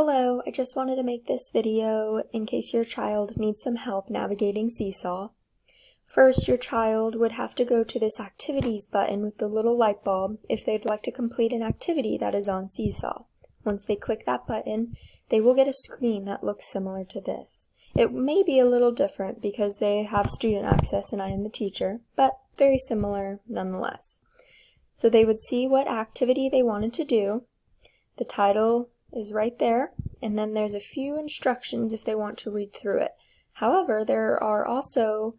Hello, I just wanted to make this video in case your child needs some help navigating Seesaw. First, your child would have to go to this Activities button with the little light bulb if they'd like to complete an activity that is on Seesaw. Once they click that button, they will get a screen that looks similar to this. It may be a little different because they have student access and I am the teacher, but very similar nonetheless. So they would see what activity they wanted to do. The title is right there, and then there's a few instructions if they want to read through it. However, there are also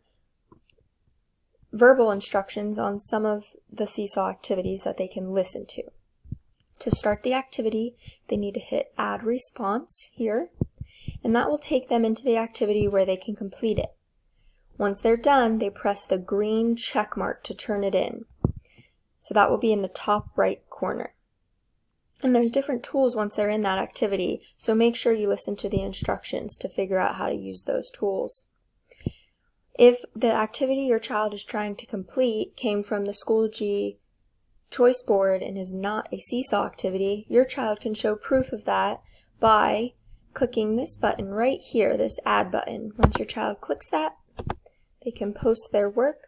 verbal instructions on some of the Seesaw activities that they can listen to. To start the activity, they need to hit Add Response here, and that will take them into the activity where they can complete it. Once they're done, they press the green check mark to turn it in. So that will be in the top right corner. And there's different tools once they're in that activity, so make sure you listen to the instructions to figure out how to use those tools. If the activity your child is trying to complete came from the Schoology choice board and is not a Seesaw activity, your child can show proof of that by clicking this button right here, this Add button. Once your child clicks that, they can post their work.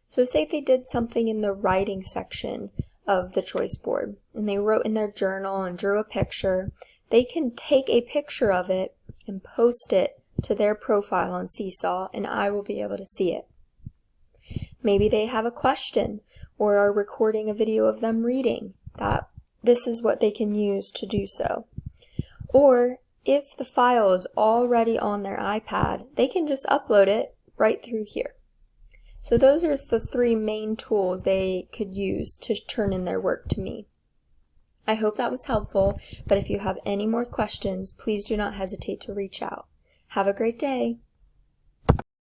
So say they did something in the writing section of the choice board and they wrote in their journal and drew a picture, they can take a picture of it and post it to their profile on Seesaw and I will be able to see it. Maybe they have a question or are recording a video of them reading. This is what they can use to do so. Or if the file is already on their iPad, they can just upload it right through here. So those are the three main tools they could use to turn in their work to me. I hope that was helpful, but if you have any more questions, please do not hesitate to reach out. Have a great day.